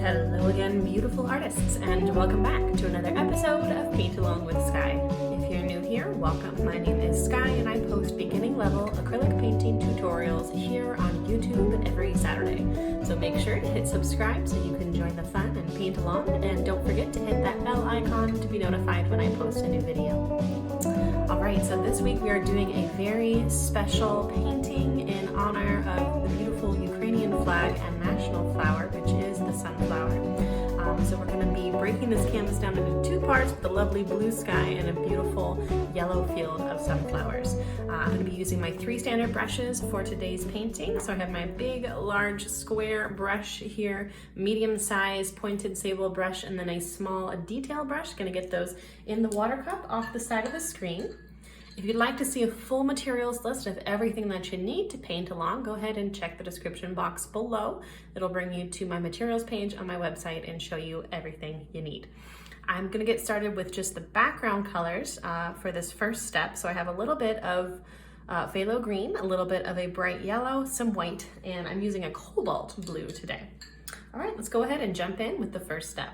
Hello again, beautiful artists, and welcome back to another episode of Paint Along with Skye. If you're new here, welcome. My name is Skye, and I post beginning level acrylic painting tutorials here on YouTube every Saturday. So make sure to hit subscribe so you can join the fun and paint along, and don't forget to hit that bell icon to be notified when I post a new video. Alright, so this week we are doing a very special painting in honor of the beautiful Ukrainian flag and national flower, which is the sunflower. So we're going to be breaking this canvas down into two parts with a lovely blue sky and a beautiful yellow field of sunflowers. I'm going to be using my 3 standard brushes for today's painting. So I have my big, large, square brush here, medium size pointed sable brush, and then a small detail brush. Going to get those in the water cup off the side of the screen. If you'd like to see a full materials list of everything that you need to paint along, go ahead and check the description box below. It'll bring you to my materials page on my website and show you everything you need. I'm gonna get started with just the background colors for this first step. So I have a little bit of phthalo green, a little bit of a bright yellow, some white, and I'm using a cobalt blue today. All right, let's go ahead and jump in with the first step.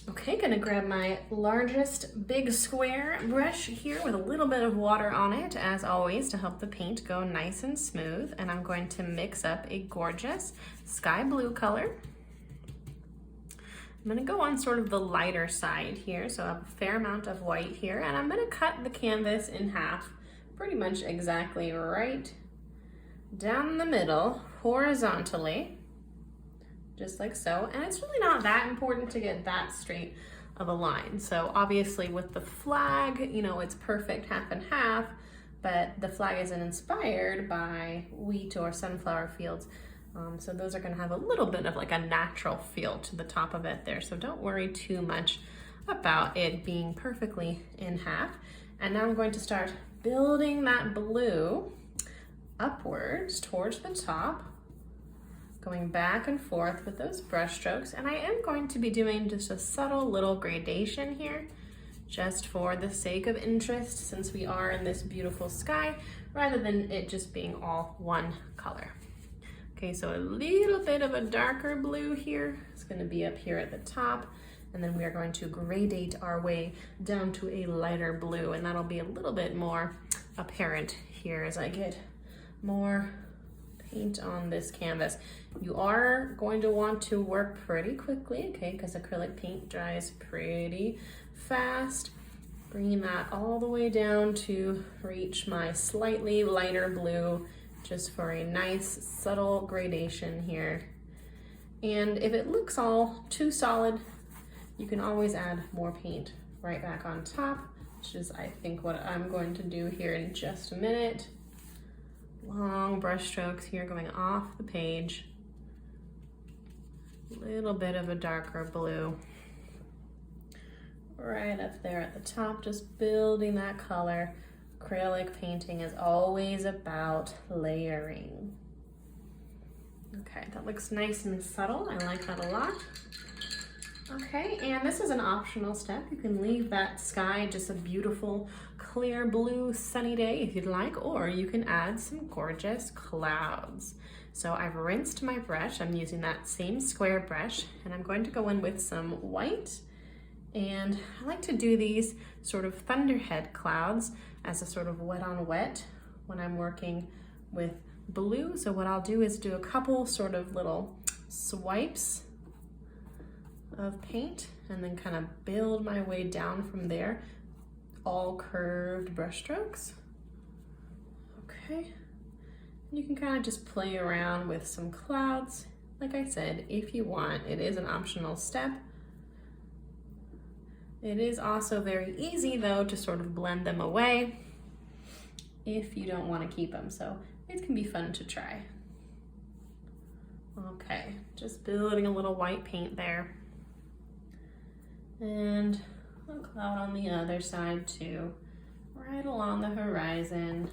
Okay, gonna grab my largest big square brush here with a little bit of water on it, as always, to help the paint go nice and smooth. And I'm going to mix up a gorgeous sky blue color. I'm gonna go on sort of the lighter side here, so I have a fair amount of white here, and I'm gonna cut the canvas in half, pretty much exactly right down the middle, horizontally. Just like so, and it's really not that important to get that straight of a line. So obviously with the flag, you know, it's perfect half and half, but the flag isn't inspired by wheat or sunflower fields. So those are gonna have a little bit of like a natural feel to the top of it there. So don't worry too much about it being perfectly in half. And now I'm going to start building that blue upwards towards the top, going back and forth with those brush strokes. And I am going to be doing just a subtle little gradation here, just for the sake of interest, since we are in this beautiful sky, rather than it just being all one color. Okay, so a little bit of a darker blue here. It's gonna be up here at the top, and then we are going to gradate our way down to a lighter blue, and that'll be a little bit more apparent here as I get more paint on this canvas. You are going to want to work pretty quickly, okay, because acrylic paint dries pretty fast. Bringing that all the way down to reach my slightly lighter blue, just for a nice subtle gradation here. And if it looks all too solid, you can always add more paint right back on top, which is I think what I'm going to do here in just a minute. Long brush strokes here going off the page. A little bit of a darker blue. Right up there at the top, just building that color. Acrylic painting is always about layering. Okay, that looks nice and subtle. I like that a lot. Okay, and this is an optional step. You can leave that sky just a beautiful, clear blue sunny day if you'd like, or you can add some gorgeous clouds. So I've rinsed my brush. I'm using that same square brush, and I'm going to go in with some white. And I like to do these sort of thunderhead clouds as a sort of wet on wet when I'm working with blue. So what I'll do is do a couple sort of little swipes of paint and then kind of build my way down from there, all curved brush strokes. Okay, you can kind of just play around with some clouds. Like I said, if you want, it is an optional step. It is also very easy though to sort of blend them away if you don't want to keep them, so it can be fun to try. Okay, just building a little white paint there. And a cloud on the other side too, right along the horizon.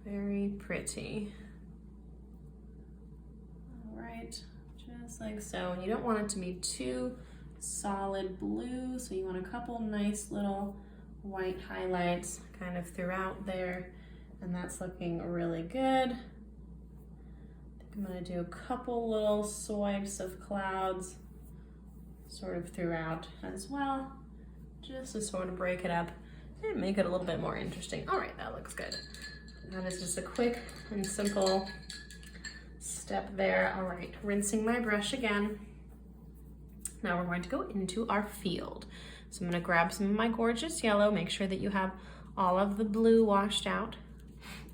Very pretty. All right, just like so. And you don't want it to be too solid blue, so you want a couple nice little white highlights kind of throughout there, and that's looking really good. I'm gonna do a couple little swipes of clouds sort of throughout as well, just to sort of break it up and make it a little bit more interesting. All right, that looks good. That is just a quick and simple step there. All right, rinsing my brush again. Now we're going to go into our field. So I'm gonna grab some of my gorgeous yellow, make sure that you have all of the blue washed out.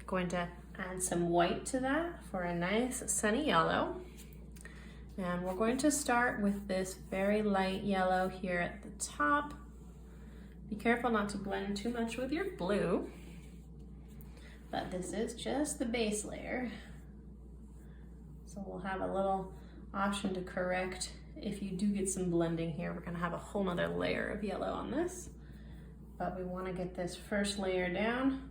Going to add some white to that for a nice sunny yellow. And we're going to start with this very light yellow here at the top. Be careful not to blend too much with your blue, but this is just the base layer. So we'll have a little option to correct if you do get some blending here. We're gonna have a whole nother layer of yellow on this, but we wanna get this first layer down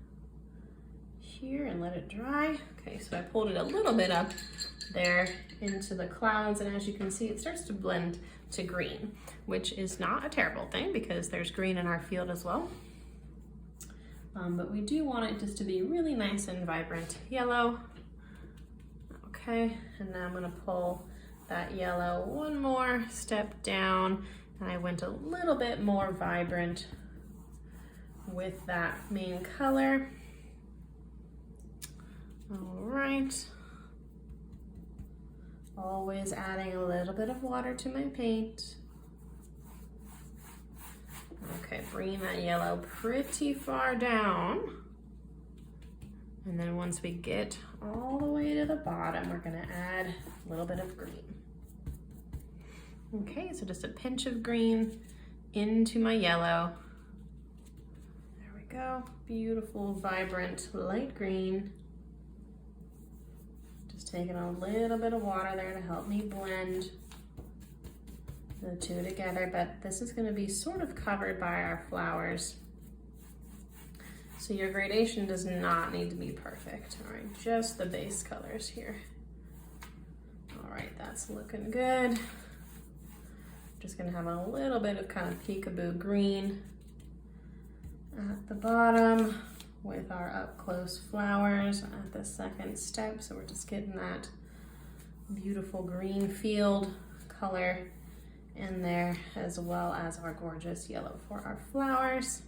here and let it dry. Okay, so I pulled it a little bit up there into the clouds, and as you can see, it starts to blend to green, which is not a terrible thing because there's green in our field as well. But we do want it just to be really nice and vibrant yellow. Okay, and now I'm gonna pull that yellow one more step down, and I went a little bit more vibrant with that main color. All right. Always adding a little bit of water to my paint. Okay, bringing that yellow pretty far down. And then once we get all the way to the bottom, we're gonna add a little bit of green. Okay, so just a pinch of green into my yellow. There we go, beautiful, vibrant, light green. Just taking a little bit of water there to help me blend the two together, but this is going to be sort of covered by our flowers. So your gradation does not need to be perfect. All right, just the base colors here. All right, that's looking good. Just going to have a little bit of kind of peekaboo green at the bottom with our up close flowers at the second step. So we're just getting that beautiful green field color in there, as well as our gorgeous yellow for our flowers.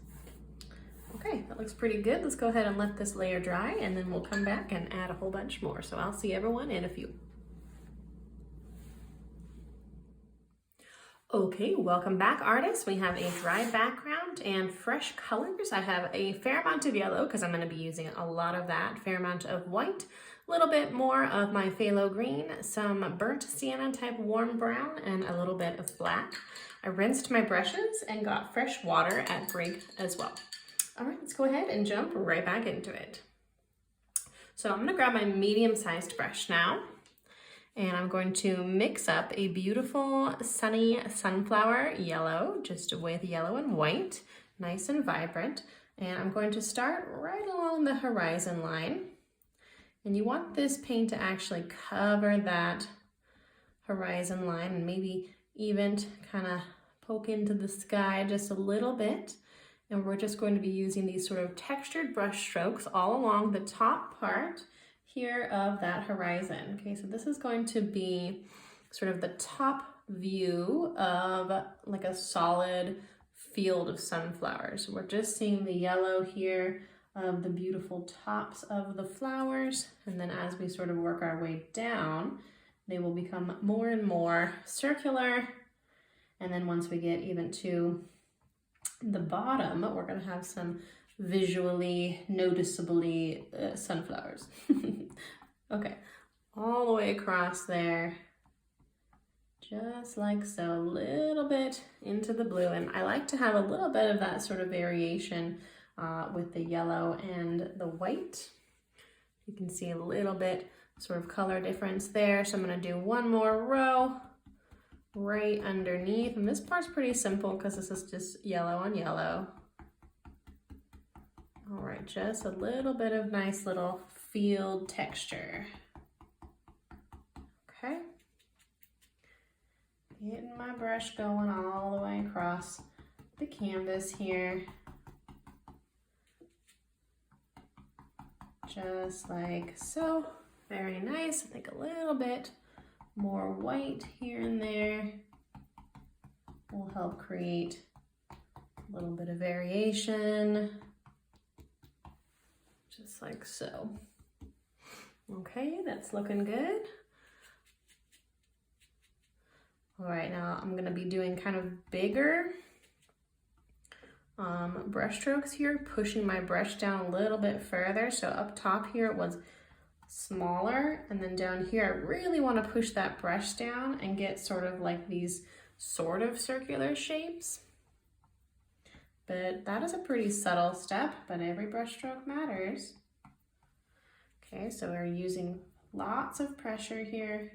Okay, that looks pretty good. Let's go ahead and let this layer dry, and then we'll come back and add a whole bunch more. So I'll see everyone in a few. Okay, welcome back, artists. We have a dry background and fresh colors. I have a fair amount of yellow because I'm going to be using a lot of that, fair amount of white, a little bit more of my phthalo green, some burnt sienna type warm brown, and a little bit of black. I rinsed my brushes and got fresh water at break as well. All right, let's go ahead and jump right back into it. So I'm going to grab my medium-sized brush now. And I'm going to mix up a beautiful sunny sunflower yellow, just with yellow and white, nice and vibrant. And I'm going to start right along the horizon line. And you want this paint to actually cover that horizon line and maybe even kind of poke into the sky just a little bit. And we're just going to be using these sort of textured brush strokes all along the top part here of that horizon. Okay, so this is going to be sort of the top view of like a solid field of sunflowers. We're just seeing the yellow here of the beautiful tops of the flowers, and then as we sort of work our way down, they will become more and more circular, and then once we get even to the bottom, we're going to have some visually noticeably sunflowers. Okay, all the way across there, just like so, a little bit into the blue. And I like to have a little bit of that sort of variation with the yellow and the white. You can see a little bit sort of color difference there. So I'm going to do one more row right underneath. And this part's pretty simple because this is just yellow on yellow. All right, just a little bit of nice little field texture. Okay. Getting my brush going all the way across the canvas here. Just like so. Very nice. I think a little bit more white here and there will help create a little bit of variation, just like so. Okay, that's looking good. All right, now I'm gonna be doing kind of bigger brush strokes here, pushing my brush down a little bit further. So up top here it was smaller, and then down here I really want to push that brush down and get sort of like these sort of circular shapes. But that is a pretty subtle step, but every brush stroke matters. Okay, so we're using lots of pressure here,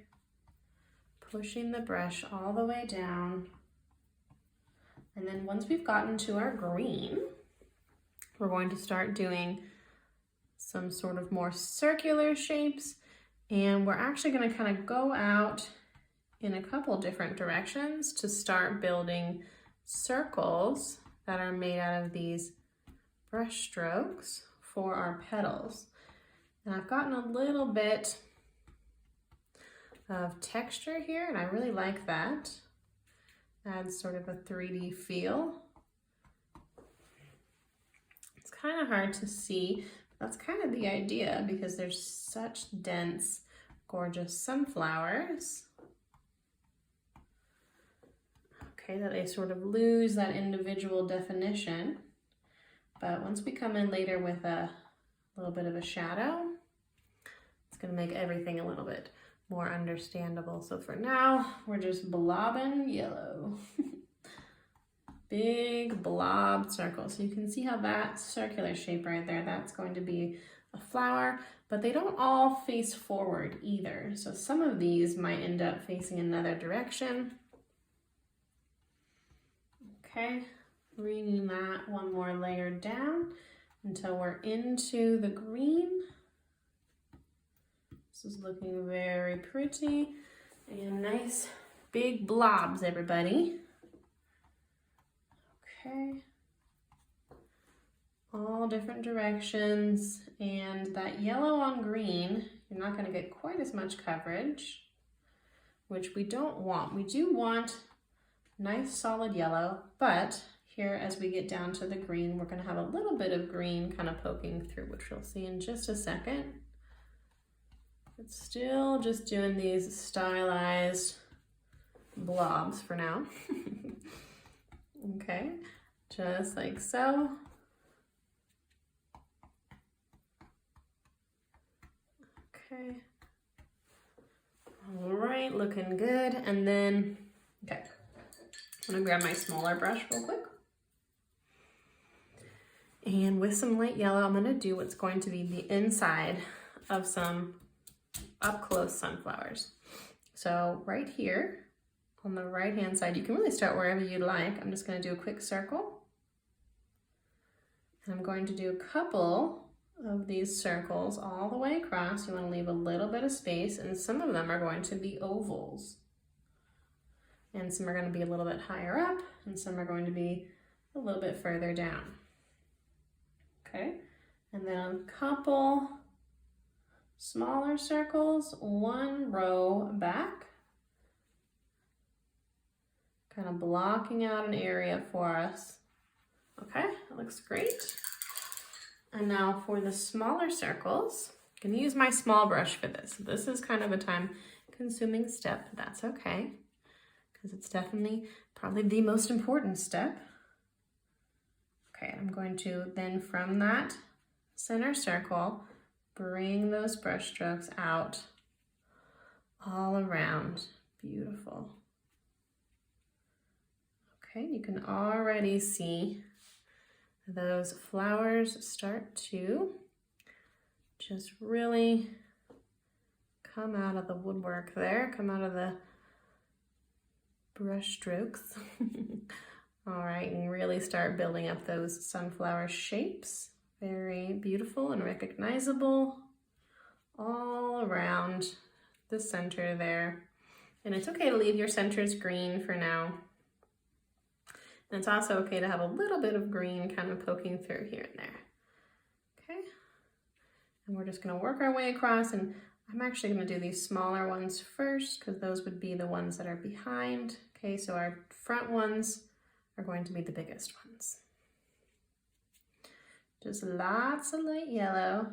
pushing the brush all the way down. And then once we've gotten to our green, we're going to start doing some sort of more circular shapes. And we're actually going to kind of go out in a couple different directions to start building circles that are made out of these brush strokes for our petals. And I've gotten a little bit of texture here, and I really like that. Adds sort of a 3D feel. It's kind of hard to see, but that's kind of the idea because there's such dense, gorgeous sunflowers. Okay, that they sort of lose that individual definition. But once we come in later with a little bit of a shadow, it's gonna make everything a little bit more understandable. So for now, we're just blobbing yellow. Big blob circle. So you can see how that circular shape right there, that's going to be a flower, but they don't all face forward either. So some of these might end up facing another direction. Okay, bringing that one more layer down until we're into the green. This is looking very pretty and nice big blobs, everybody. Okay, all different directions, and that yellow on green, you're not going to get quite as much coverage, which we don't want. We do want nice solid yellow, but here as we get down to the green, we're going to have a little bit of green kind of poking through, which we'll see in just a second. It's still just doing these stylized blobs for now. Okay, just like so. Okay. All right, looking good. And then, okay, I'm gonna grab my smaller brush real quick. And with some light yellow, I'm gonna do what's going to be the inside of some up close sunflowers. So right here on the right hand side, you can really start wherever you'd like. I'm just going to do a quick circle. And I'm going to do a couple of these circles all the way across. You want to leave a little bit of space, and some of them are going to be ovals. And some are going to be a little bit higher up, and some are going to be a little bit further down. Okay, and then a couple smaller circles, one row back, kind of blocking out an area for us. Okay, that looks great. And now for the smaller circles, I'm gonna use my small brush for this. This is kind of a time-consuming step, but that's okay, because it's definitely probably the most important step. Okay, I'm going to then from that center circle, bring those brush strokes out all around. Beautiful. Okay, you can already see those flowers start to just really come out of the woodwork there, come out of the brush strokes. All right, and really start building up those sunflower shapes. Very beautiful and recognizable all around the center there. And it's okay to leave your centers green for now. And it's also okay to have a little bit of green kind of poking through here and there. Okay. And we're just gonna work our way across, and I'm actually going to do these smaller ones first because those would be the ones that are behind. Okay, so our front ones are going to be the biggest ones. Just lots of light yellow.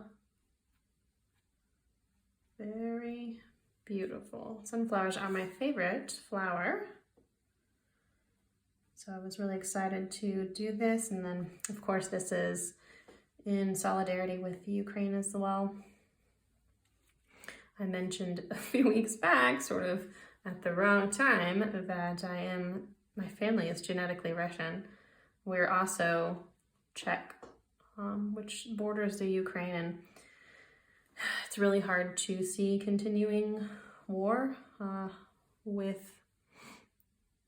Very beautiful. Sunflowers are my favorite flower. So I was really excited to do this. And then of course this is in solidarity with Ukraine as well. I mentioned a few weeks back, sort of at the wrong time, that my family is genetically Russian. We're also Czech, which borders the Ukraine, and it's really hard to see continuing war with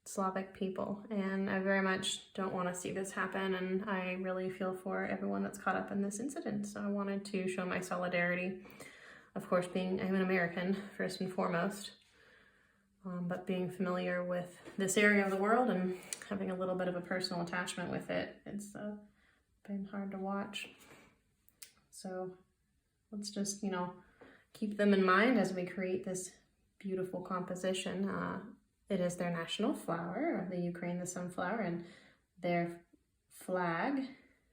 Slavic people, and I very much don't want to see this happen, and I really feel for everyone that's caught up in this incident. So I wanted to show my solidarity. Of course, I'm an American first and foremost, but being familiar with this area of the world and having a little bit of a personal attachment with it, it's been hard to watch. So let's just, keep them in mind as we create this beautiful composition. It is their national flower of the Ukraine, the sunflower, and their flag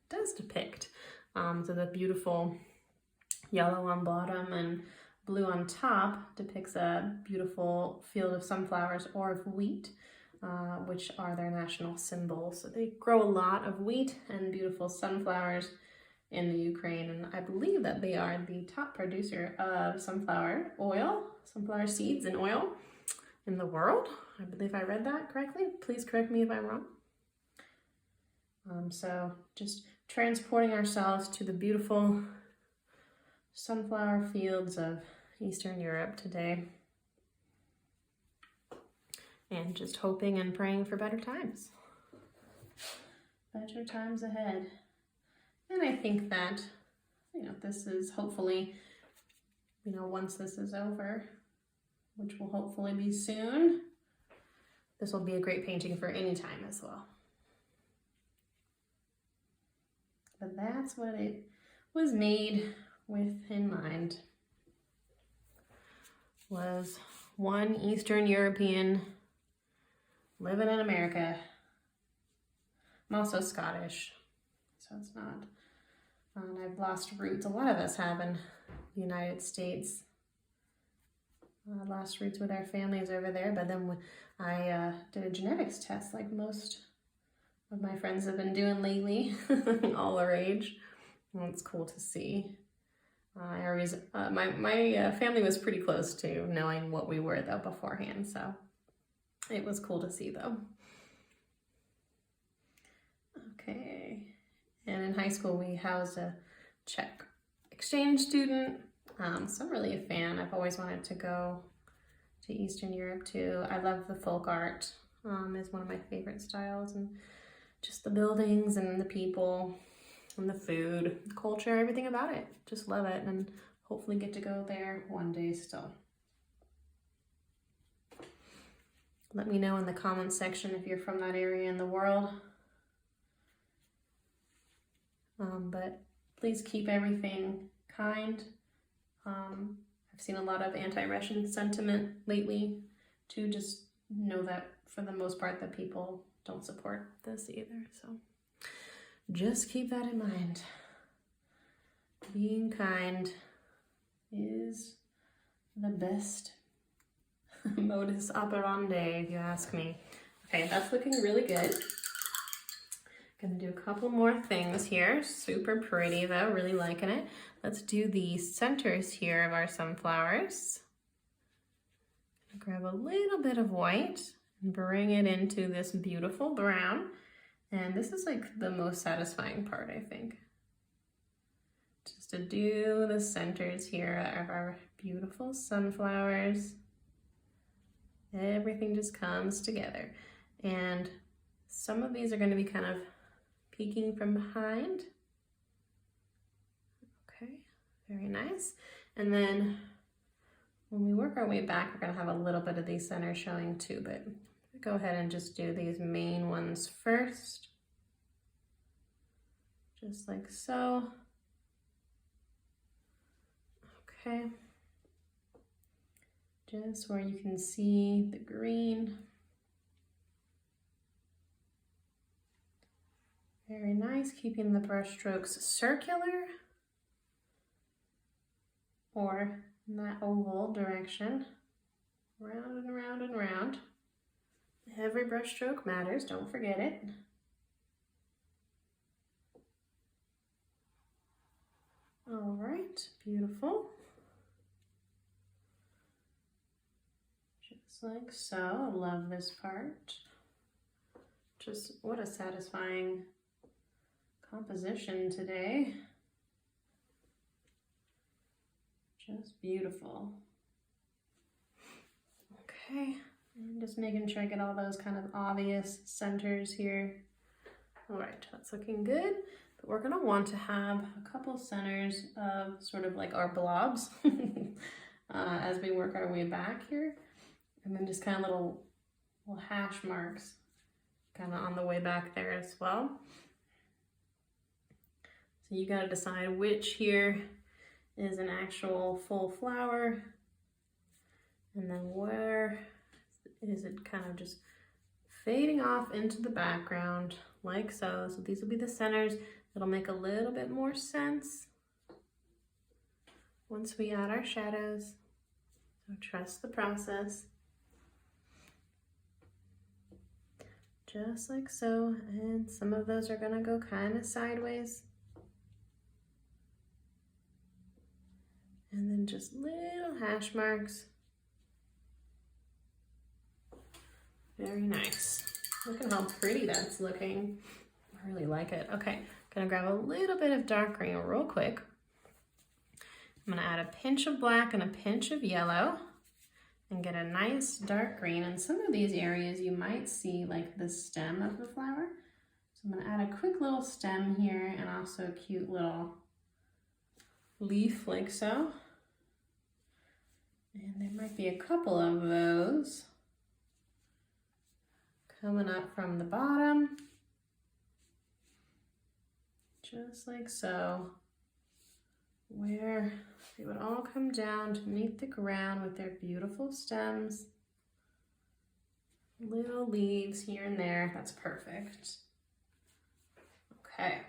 does depict so the beautiful yellow on bottom and blue on top depicts a beautiful field of sunflowers or of wheat, which are their national symbols. So they grow a lot of wheat and beautiful sunflowers in the Ukraine, and I believe that they are the top producer of sunflower oil, sunflower seeds and oil in the world. I believe I read that correctly. Please correct me if I'm wrong. So just transporting ourselves to the beautiful sunflower fields of Eastern Europe today, and just hoping and praying for better times. Better times ahead. And I think that, this is hopefully, once this is over, which will hopefully be soon, this will be a great painting for any time as well. But that's what it was made with in mind, was one Eastern European living in America. I'm also Scottish, so it's not, I've lost roots. A lot of us have in the United States. Lost roots with our families over there, but then when I did a genetics test like most of my friends have been doing lately, all our age. Well, it's cool to see. I always, my family was pretty close to knowing what we were though beforehand, so it was cool to see though. Okay, and in high school we housed a Czech exchange student, so I'm really a fan. I've always wanted to go to Eastern Europe too. I love the folk art, is one of my favorite styles, and just the buildings and the people and the food, the culture, everything about it. Just love it, and hopefully get to go there one day still. Let me know in the comments section if you're from that area in the world. But please keep everything kind. I've seen a lot of anti-Russian sentiment lately too. Just know that for the most part that people don't support this either. So just keep that in mind. Being kind is the best modus operandi, if you ask me. Okay, that's looking really good. Gonna do a couple more things here. Super pretty though, really liking it. Let's do the centers here of our sunflowers. Grab a little bit of white and bring it into this beautiful brown. And this is like the most satisfying part, I think. Just to do the centers here of our beautiful sunflowers. Everything just comes together. And some of these are going to be kind of peeking from behind. Okay, very nice. And then when we work our way back, we're going to have a little bit of these centers showing too, but go ahead and just do these main ones first. Just like so. Okay. just where you can see the green. Very nice, keeping the brush strokes circular or in that oval direction. Round and round and round. Every brush stroke matters, don't forget it. All right, beautiful. Just like so, I love this part. Just what a satisfying composition today. Just beautiful. Okay, and just making sure I get all those kind of obvious centers here. All right, that's looking good. But we're gonna want to have a couple centers of sort of like our blobs as we work our way back here. And then just kind of little hash marks kind of on the way back there as well. So you gotta decide which here is an actual full flower, and then where is it kind of just fading off into the background like so. So these will be the centers. It'll make a little bit more sense once we add our shadows. So trust the process. Just like so, and some of those are gonna go kind of sideways. And then just little hash marks. Very nice. Look at how pretty that's looking. I really like it. Okay, gonna grab a little bit of dark green real quick. I'm gonna add a pinch of black and a pinch of yellow and get a nice dark green. And some of these areas you might see like the stem of the flower. So I'm gonna add a quick little stem here and also a cute little leaf like so. And there might be a couple of those coming up from the bottom, just like so, where they would all come down to meet the ground with their beautiful stems, little leaves here and there. That's perfect. Okay,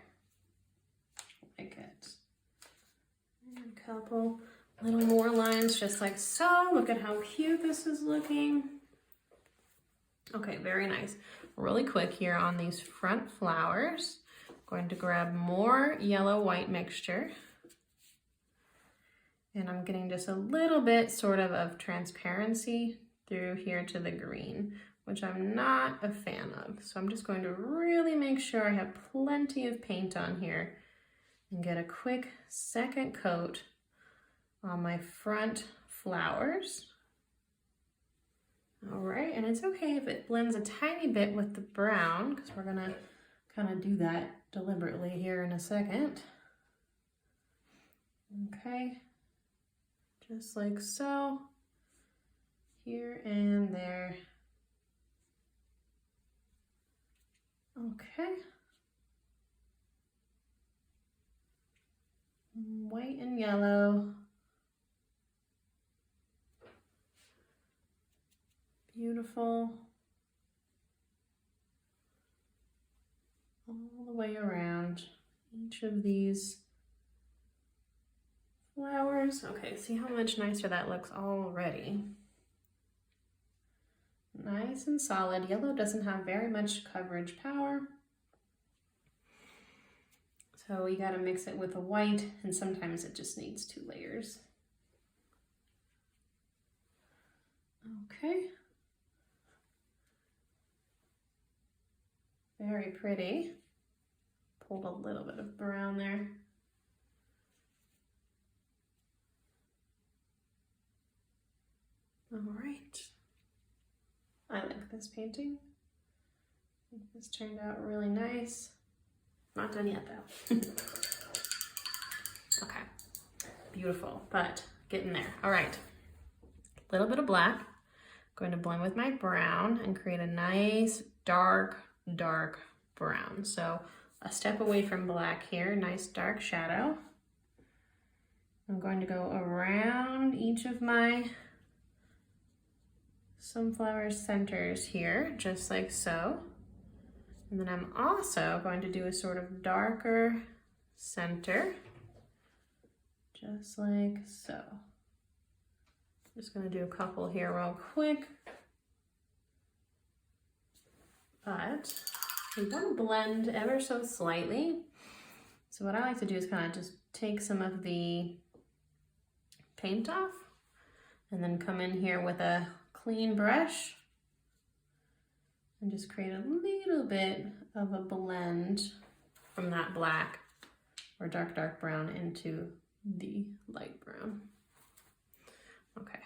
like it. And a couple little more lines just like so. Look at how cute this is looking. Okay, very nice. Really quick here on these front flowers, I'm going to grab more yellow-white mixture. And I'm getting just a little bit sort of transparency through here to the green, which I'm not a fan of. So I'm just going to really make sure I have plenty of paint on here and get a quick second coat on my front flowers. All right, and it's okay if it blends a tiny bit with the brown, because we're gonna kind of do that deliberately here in a second. Okay, just like so, here and there. Okay. White and yellow. Beautiful. All the way around each of these flowers. Okay, see how much nicer that looks already. Nice and solid. Yellow doesn't have very much coverage power. So you gotta mix it with the white, and sometimes it just needs 2 layers. Okay. Very pretty. Pulled a little bit of brown there. All right. I like this painting. I think this turned out really nice. Not done yet though. Okay, beautiful, but getting there. All right, a little bit of black. Going to blend with my brown and create a nice dark brown. So a step away from black here, nice dark shadow. I'm going to go around each of my sunflower centers here, just like so. And then I'm also going to do a sort of darker center, just like so. Just gonna do a couple here real quick. But we want to blend ever so slightly. So what I like to do is kind of just take some of the paint off and then come in here with a clean brush and just create a little bit of a blend from that black or dark brown into the light brown. Okay,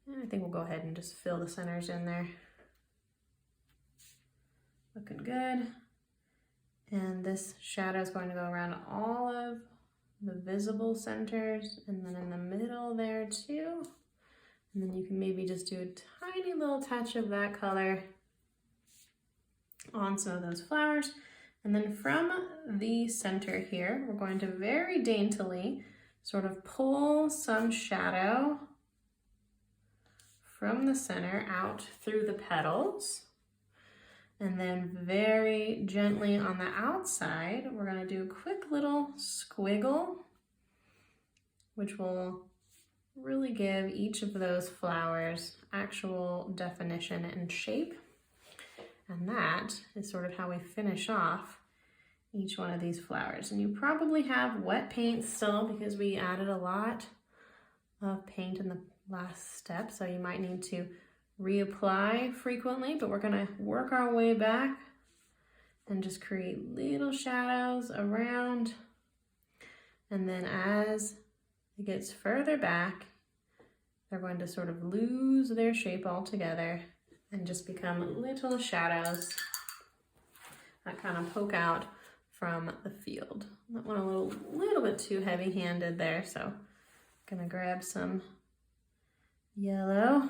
and I think we'll go ahead and just fill the centers in there. Looking good. And this shadow is going to go around all of the visible centers and then in the middle there too. And then you can maybe just do a tiny little touch of that color on some of those flowers. And then from the center here, we're going to very daintily sort of pull some shadow from the center out through the petals. And then very gently on the outside, we're going to do a quick little squiggle, which will really give each of those flowers actual definition and shape. And that is sort of how we finish off each one of these flowers. And you probably have wet paint still because we added a lot of paint in the last step, so you might need to reapply frequently, but we're gonna work our way back and just create little shadows around. And then as it gets further back, they're going to sort of lose their shape altogether and just become little shadows that kind of poke out from the field. That one a little bit too heavy-handed there, so I'm gonna grab some yellow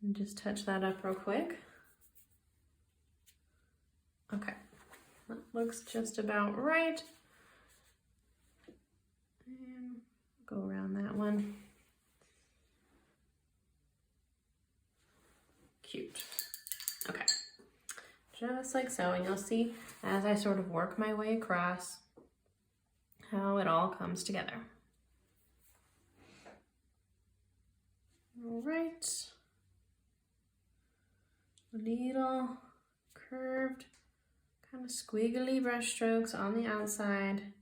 and just touch that up real quick. Okay, that looks just about right. And go around that one. Cute. Okay, just like so, and you'll see as I sort of work my way across how it all comes together. All right. Little curved, kind of squiggly brush strokes on the outside.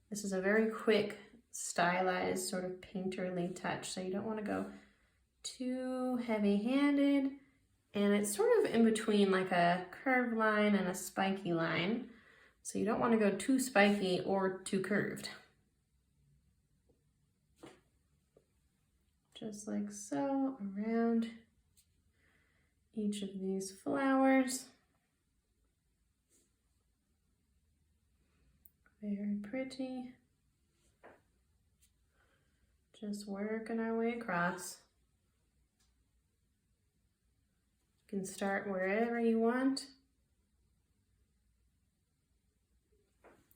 This is a very quick, stylized, sort of painterly touch, so you don't want to go too heavy-handed. And it's sort of in between like a curved line and a spiky line, so you don't want to go too spiky or too curved. Just like so, around each of these flowers. Very pretty. Just working our way across. You can start wherever you want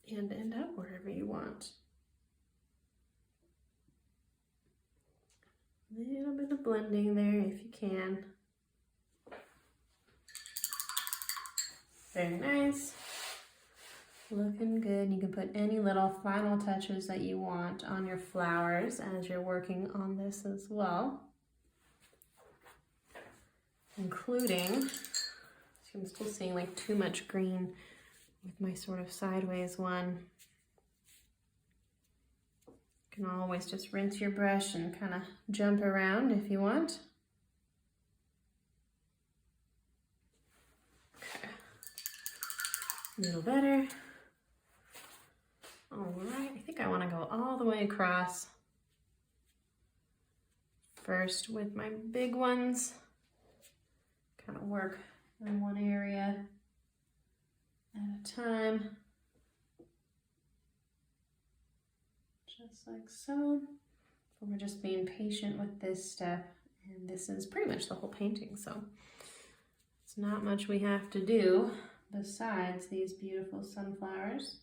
and end up wherever you want. A little bit of blending there if you can. Very nice. Looking good. You can put any little final touches that you want on your flowers as you're working on this as well. Including, I'm still seeing like too much green with my sort of sideways one. You can always just rinse your brush and kind of jump around if you want. A little better. All right, I think I want to go all the way across. First with my big ones. Kind of work in one area at a time. Just like so. So we're just being patient with this step, and this is pretty much the whole painting, so it's not much we have to do besides these beautiful sunflowers.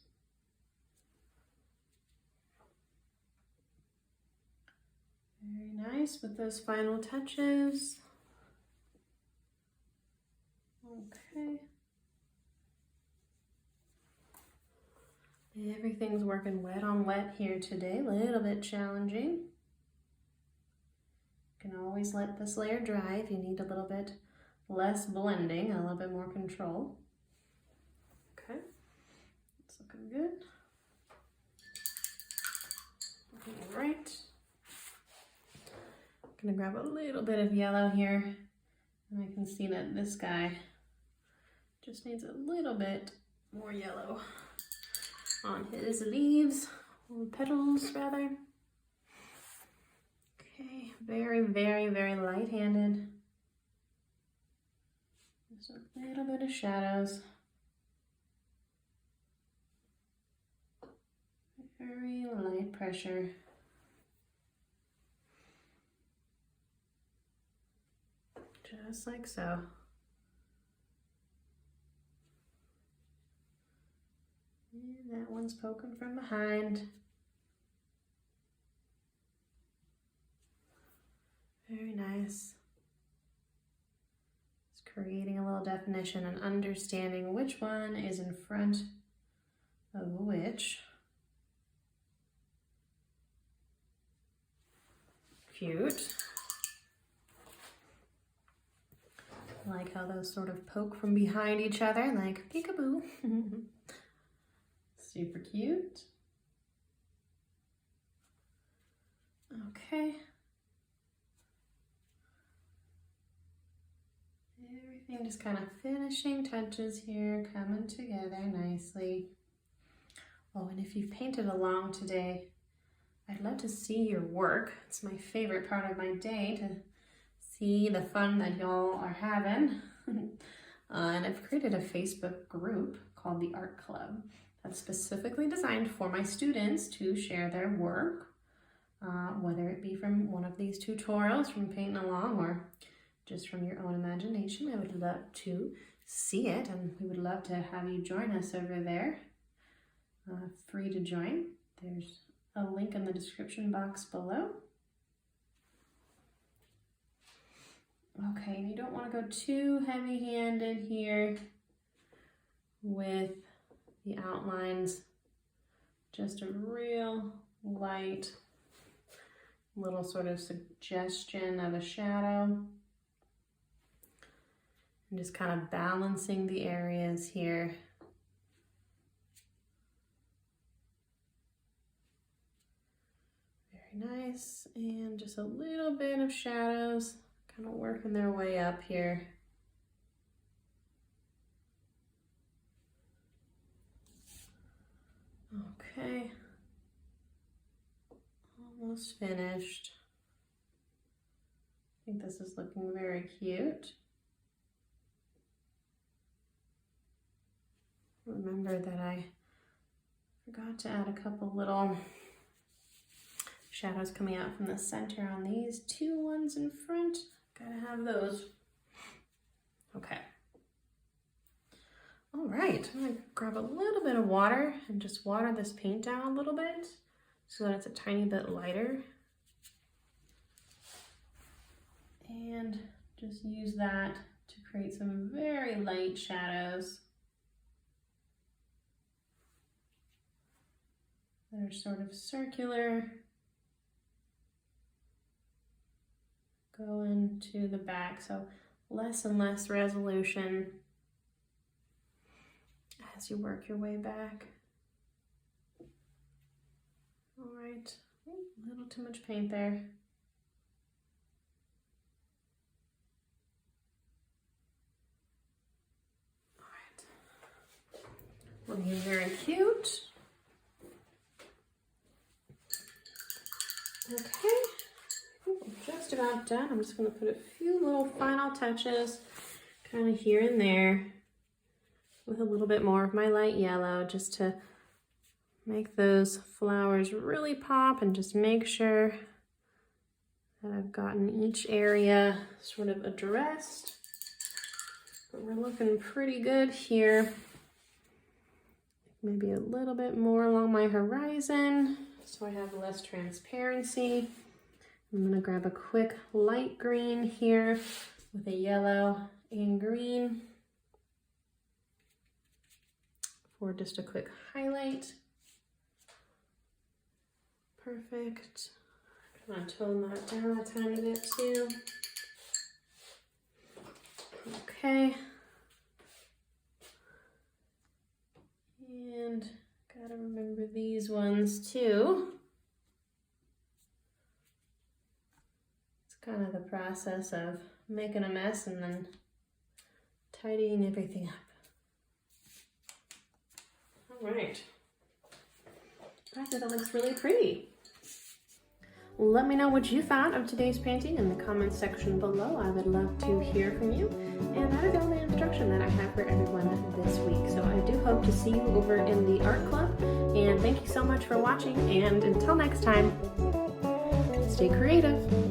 Very nice with those final touches. Okay. Everything's working wet on wet here today, a little bit challenging. You can always let this layer dry if you need a little bit less blending, a little bit more control. Okay, it's looking good. All right. I'm gonna grab a little bit of yellow here, and I can see that this guy just needs a little bit more yellow on his leaves, or petals rather. Okay, very, very, very light-handed. Just a little bit of shadows. Very light pressure. Just like so. And that one's poking from behind. Very nice. It's creating a little definition and understanding which one is in front of which. Cute. I like how those sort of poke from behind each other, like peekaboo. Super cute. Okay. Everything just kind of finishing touches here, coming together nicely. Oh, and if you've painted along today, I'd love to see your work. It's my favorite part of my day to see the fun that y'all are having. And I've created a Facebook group called the Art Club that's specifically designed for my students to share their work, whether it be from one of these tutorials from painting along or just from your own imagination. I would love to see it, and we would love to have you join us over there. Free to join. There's a link in the description box below. Okay, and you don't want to go too heavy-handed here with the outlines. Just a real light little sort of suggestion of a shadow. And just kind of balancing the areas here. Very nice, and just a little bit of shadows kind of working their way up here. Okay, almost finished. I think this is looking very cute. Remember that I forgot to add a couple little shadows coming out from the center on these two ones in front. Gotta have those. Okay. All right, I'm gonna grab a little bit of water and just water this paint down a little bit so that it's a tiny bit lighter. And just use that to create some very light shadows that are sort of circular, going to the back, so less and less resolution as you work your way back. All right, a little too much paint there. All right, looking very cute. Okay, we're just about done. I'm just going to put a few little final touches kind of here and there with a little bit more of my light yellow just to make those flowers really pop and just make sure that I've gotten each area sort of addressed. But we're looking pretty good here. Maybe a little bit more along my horizon so I have less transparency I'm gonna grab a quick light green here with a yellow and green for just a quick highlight. Perfect. I'm gonna tone that down a tiny bit too. Okay. And gotta remember these ones too. It's kind of the process of making a mess and then tidying everything up. All right. I think that looks really pretty. Let me know what you thought of today's painting in the comments section below. I would love to hear from you. And that is all the instruction that I have for everyone this week. So I do hope to see you over in the art club. And thank you so much for watching. And until next time, stay creative.